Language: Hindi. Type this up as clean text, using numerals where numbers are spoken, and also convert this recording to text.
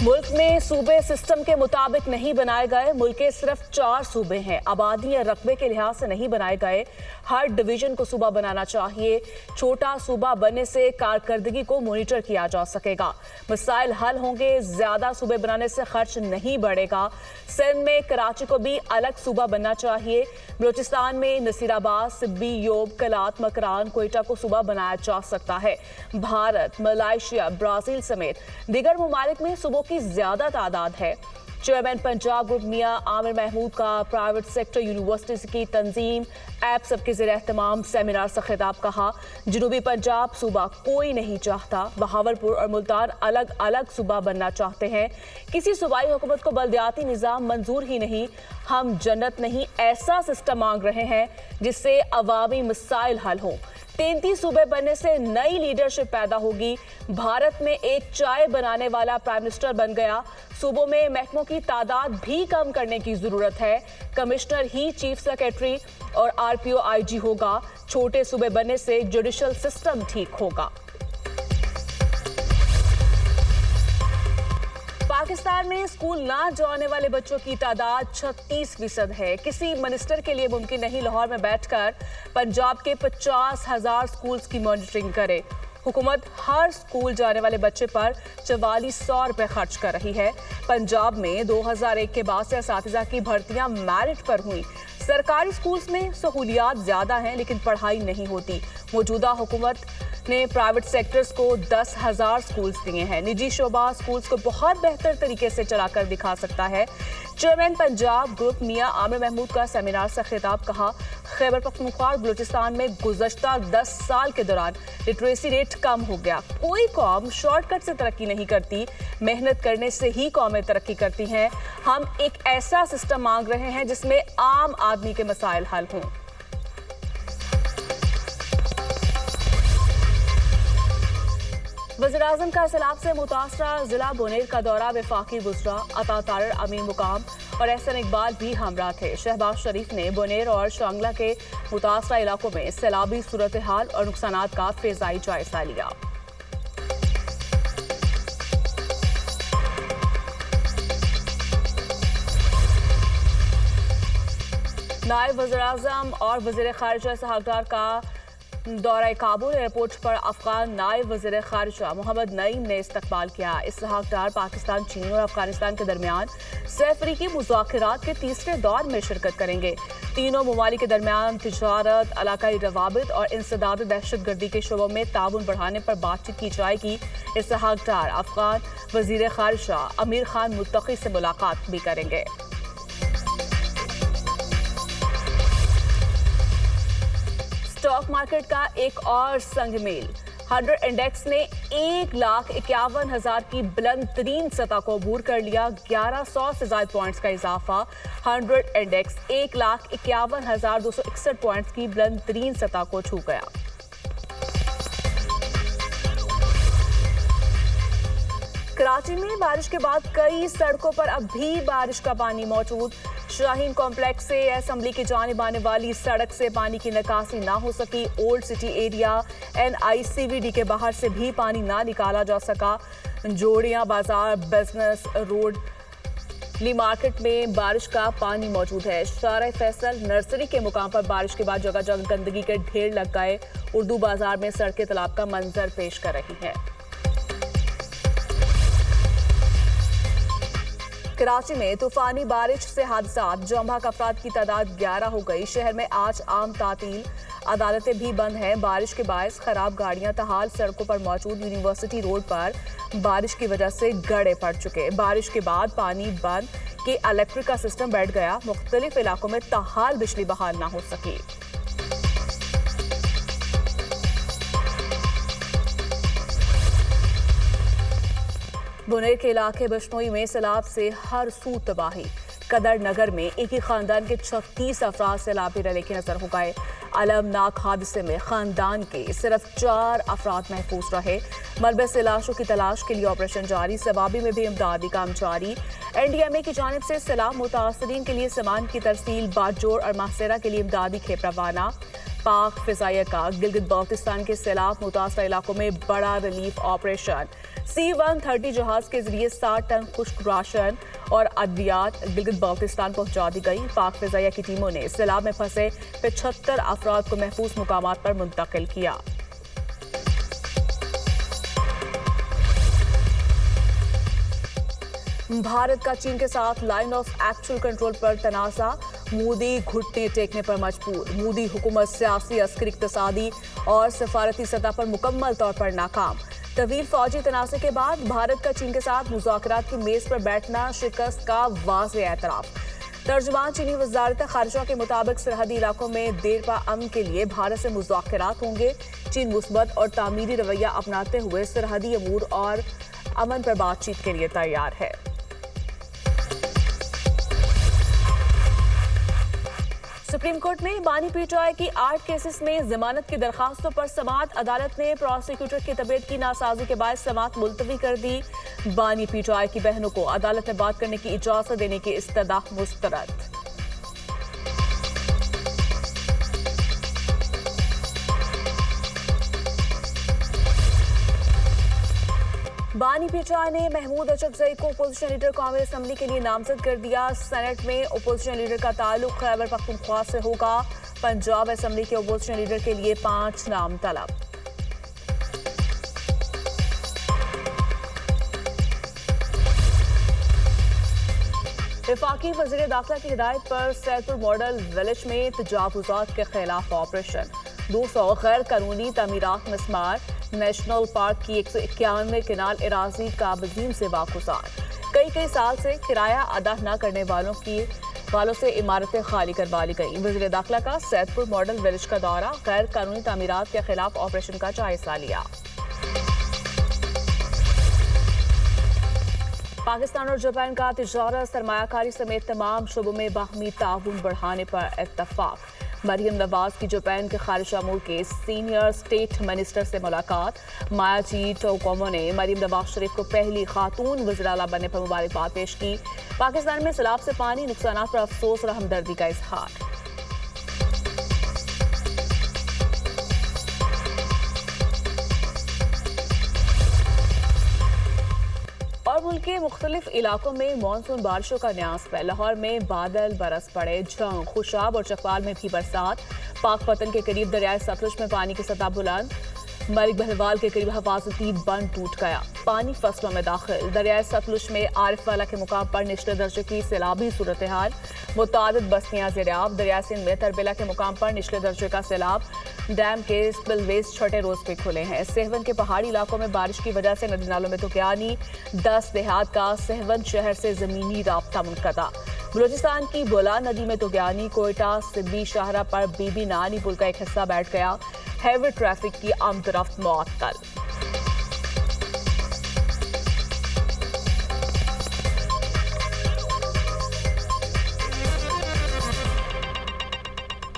मुल्क में सूबे सिस्टम के मुताबिक नहीं बनाए गए। मुल्क के सिर्फ 4 सूबे हैं। आबादी या रकबे के लिहाज से नहीं बनाए गए। हर डिवीजन को सूबा बनाना चाहिए। छोटा सूबा बनने से कारकर्दगी को मॉनिटर किया जा सकेगा। मसाइल हल होंगे। ज्यादा सूबे बनाने से खर्च नहीं बढ़ेगा। सिंध में कराची को भी अलग सूबा बनना चाहिए। बलोचिस्तान में नसीराबाद, सिब्बी, योब, कलात, मकरान, कोयटा को सूबा बनाया जा सकता है। भारत, मलाइशिया, ब्राजील समेत दीगर ममालिक में सूबों की ज्यादा तादाद है। चेयरमैन पंजाब ग्रुप मियां आमिर महमूद का प्राइवेट सेक्टर यूनिवर्सिटी की तंजीम ऐप सबके ज़ेर एहतमाम सेमिनार से खिताब। कहा, जनूबी पंजाब सूबा कोई नहीं चाहता। बहावलपुर और मुल्तान अलग अलग सूबा बनना चाहते हैं। किसी सूबाई हुकूमत को बल्दियाती निज़ाम मंजूर ही नहीं। हम जन्नत नहीं, ऐसा सिस्टम मांग रहे हैं जिससे अवामी मसाइल हल हों। 33 सूबे बनने से नई लीडरशिप पैदा होगी। भारत में एक चाय बनाने वाला प्राइम मिनिस्टर बन गया। सूबों में महकमों की तादाद भी कम करने की जरूरत है। कमिश्नर ही चीफ सेक्रेटरी और आरपीओ आईजी होगा। छोटे सूबे बनने से जुडिशल सिस्टम ठीक होगा। पाकिस्तान में स्कूल ना जाने वाले बच्चों की तादाद 36% है। किसी मिनिस्टर के लिए मुमकिन नहीं लाहौर में बैठकर पंजाब के 50,000 स्कूल्स की मॉनिटरिंग करे। हुकूमत हर स्कूल जाने वाले बच्चे पर 4400 रुपए खर्च कर रही है। पंजाब में 2001 के बाद से असातिज़ा की भर्तियां मेरिट पर हुई। सरकारी स्कूल्स में सहूलियात ज्यादा हैं लेकिन पढ़ाई नहीं होती। मौजूदा हुकूमत ने प्राइवेट सेक्टर्स को 10,000 स्कूल्स दिए हैं। निजी शोबा स्कूल्स को बहुत बेहतर तरीके से चलाकर दिखा सकता है। चेयरमैन पंजाब ग्रुप मियां आमिर महमूद का सेमिनार से खिताब। कहा, खैबर पख्तूनख्वा और बलूचिस्तान में गुज़श्ता 10 साल के दौरान लिटरेसी रेट कम हो गया। कोई कौम शॉर्टकट से तरक्की नहीं करती, मेहनत करने से ही कौमें तरक्की करती हैं। हम एक ऐसा सिस्टम मांग रहे हैं जिसमें आम आदमी के मसाइल हल हों। वज़ीर-ए-आज़म का सैलाब से मुतासरा जिला बोनेर का दौरा वफाकी गुजरा। अता तारर अमीर मुकाम और एहसन इकबाल भी हमरा थे। शहबाज शरीफ ने बोनेर और शांगला के मुतासरा इलाकों में सैलाबी सूरत हाल और नुकसानात का फ़िज़ाई जायजा लिया। नायब वज़ीर-ए-आज़म और वज़ीर ख़ारिजा इसहाक़ डार का दौरा काबुल एयरपोर्ट पर अफगान नायब वज़ीर ख़ारिजा मोहम्मद नईम ने इस्तकबाल किया। इसहाक़ डार पाकिस्तान, चीन और अफगानिस्तान के दरमियान सह-अफ़रीकी मुज़ाकरात के तीसरे दौर में शिरकत करेंगे। तीनों ममालिक के दरमियान तिजारत, इलाकाई रवाबित और इंसदाद दहशतगर्दी के शोबों में ताउन बढ़ाने पर बातचीत की जाएगी। इसहाक़ डार अफगान वज़ीर ख़ारिजा अमीर खान मुत्तक़ी से मुलाकात भी करेंगे। स्टॉक मार्केट का एक और संगमेल। 100 इंडेक्स ने 1,51,000 की बुलंद तरीन सतह को अबूर कर लिया। 1100 से ज्यादा पॉइंट्स का इजाफा। 100 इंडेक्स 1,51,261 पॉइंट्स की बुलंद तरीन सतह को छू गया। कराची में बारिश के बाद कई सड़कों पर अब भी बारिश का पानी मौजूद। शाहीन कॉम्प्लेक्स से असम्बली की जानिब आने वाली सड़क से पानी की निकासी ना हो सकी। ओल्ड सिटी एरिया NICVD के बाहर से भी पानी ना निकाला जा सका। जोड़ियां बाजार, बिजनेस रोड, ली मार्केट में बारिश का पानी मौजूद है। शारा फैसल नर्सरी के मुकाम पर बारिश के बाद जगह जगह गंदगी के ढेर लग गए। उर्दू बाजार में सड़कें तालाब का मंजर पेश कर रही हैं। कराची में तूफानी बारिश से हादसात, जम-बहक अफराद की तादाद 11 हो गई। शहर में आज आम तातील, अदालतें भी बंद हैं। बारिश के बायस खराब गाड़ियां तहाल सड़कों पर मौजूद। यूनिवर्सिटी रोड पर बारिश की वजह से गड्ढे पड़ चुके। बारिश के बाद पानी बंद के इलेक्ट्रिक का सिस्टम बैठ गया। मुख्तलिफ इलाकों में तहाल बिजली बहाल ना हो सकी। बुनेर के इलाके बशनोई में सैलाब से हर सू तबाही। कदर नगर में एक ही खानदान के 36 अफराद सैलाबी रले के नजर हो गए। अलमनाक हादसे में खानदान के सिर्फ 4 अफराद महफूज रहे। मलबे से लाशों की तलाश के लिए ऑपरेशन जारी। सवाबी में भी इमदादी काम जारी। NDMA की जानिब से सैलाब मुतासरीन के लिए सामान की तरसील, बाजोड़ और माहसेरा के लिए इमदादी खेप रवाना। पाक फिजाइया का गिलगित बाल्टिस्तान के सैलाब मुतासर इलाकों में बड़ा रिलीफ ऑपरेशन। C-130 जहाज के जरिए 60 टन खुश्क राशन और अद्वियात गिलगित बाल्टिस्तान पहुंचा दी गई। पाक फिजाइया की टीमों ने सैलाब में फंसे 75 अफराद को महफूज मुकामात पर मुंतकिल किया। भारत का चीन के साथ लाइन ऑफ एक्चुअल कंट्रोल पर तनाज़ा। मोदी घुटने टेकने पर मजबूर। मोदी हुकूमत सियासी, अस्करी, इक्तिसादी और सफारती सतह पर मुकम्मल तौर पर नाकाम। तवील फौजी तनाज़े के बाद भारत का चीन के साथ मुज़ाकरात की मेज पर बैठना शिकस्त का वाज़ेह एतराफ़। तर्जुमान चीनी वज़ारत ख़ारिजा के मुताबिक सरहदी इलाकों में देरपा अमन के लिए भारत से मुज़ाकरात होंगे। चीन मुस्बत और तामीरी रवैया अपनाते हुए सरहदी अमूर और अमन पर बातचीत के लिए तैयार है। सुप्रीम कोर्ट में बानी पीटीआई की 8 केसेस में जमानत की दरखास्तों पर समाअत। अदालत ने प्रोसिक्यूटर की तबीयत की नासाजी के बाद समाअत मुलतवी कर दी। बानी पीटीआई की बहनों को अदालत में बात करने की इजाजत देने की इस्तदा मुस्तरद। बानी पीटीआई ने महमूद अचकजई को अपोजिशन लीडर कौमी असम्बली के लिए नामजद कर दिया। सेनेट में अपोजिशन लीडर का ताल्लुक खैबर पख्तूनख्वा से होगा। पंजाब असम्बली के अपोजिशन लीडर के लिए 5 नाम तलब। वफाकी वज़ीर दाखिला की हिदायत पर सैदपुर मॉडल विलेज में तजावुज़ात के खिलाफ ऑपरेशन। 200 गैर कानूनी तमीरात मिसमार। नेशनल पार्क की 191 किनाल एराजी काबजीन से वाकुजार। कई साल से किराया अदा न करने वालों से इमारतें खाली करवा ली गई। वज़ीर दाखिला का सैदपुर मॉडल विलेज का दौरा, गैर कानूनी तामीरात के खिलाफ ऑपरेशन का जायजा लिया। पाकिस्तान और जापान का तिजारत, सरमायाकारी समेत तमाम शोबों में बाहमी ताउन बढ़ाने पर इत्तफाक। मरियम नवाज की जापान के खारिजा अमूर के सीनियर स्टेट मिनिस्टर से मुलाकात। मायाजी टोकोमो ने मरियम नवाज शरीफ को पहली खातून वज़ीर आला बनने पर मुबारकबाद पेश की। पाकिस्तान में सैलाब से पानी नुकसानात पर अफसोस और हमदर्दी का इजहार। और मुल्क के मुख्तलिफ इलाकों में मानसून बारिशों का न्यास है। लाहौर में बादल बरस पड़े। झंग, खुशाब और चकवाल में भी बरसात। पाक पतन के करीब दरियाए सतलुज में पानी की सतह बुलंद। मलिक बहरवाल के करीब हिफाजती बंद टूट गया। पानी फसलों में दाखिल। दरियाए सतलुज में आरिफवाला के मुकाम पर निचले दर्जे की सैलाबी सूरत हाल। मुतादिद बस्तियां ज़ेर-ए-आब। दरिया सिंध में तरबेला के मुकाम पर निचले दर्जे का सैलाब। डैम के स्पिलवेज छठे रोज पे खुले हैं। सहवन के पहाड़ी इलाकों में बारिश की वजह से नदी नालों में तुगयानी। 10 देहात का सहवन शहर से जमीनी राब्ता मुनक़ता। बलूचिस्तान की बोला नदी में तुगयानी। कोयटा सिद्दी शाहरा पर बीबी नानी पुल का एक हिस्सा बैठ गया। हैवी ट्रैफिक की आमदरफ्त मुअत्तल।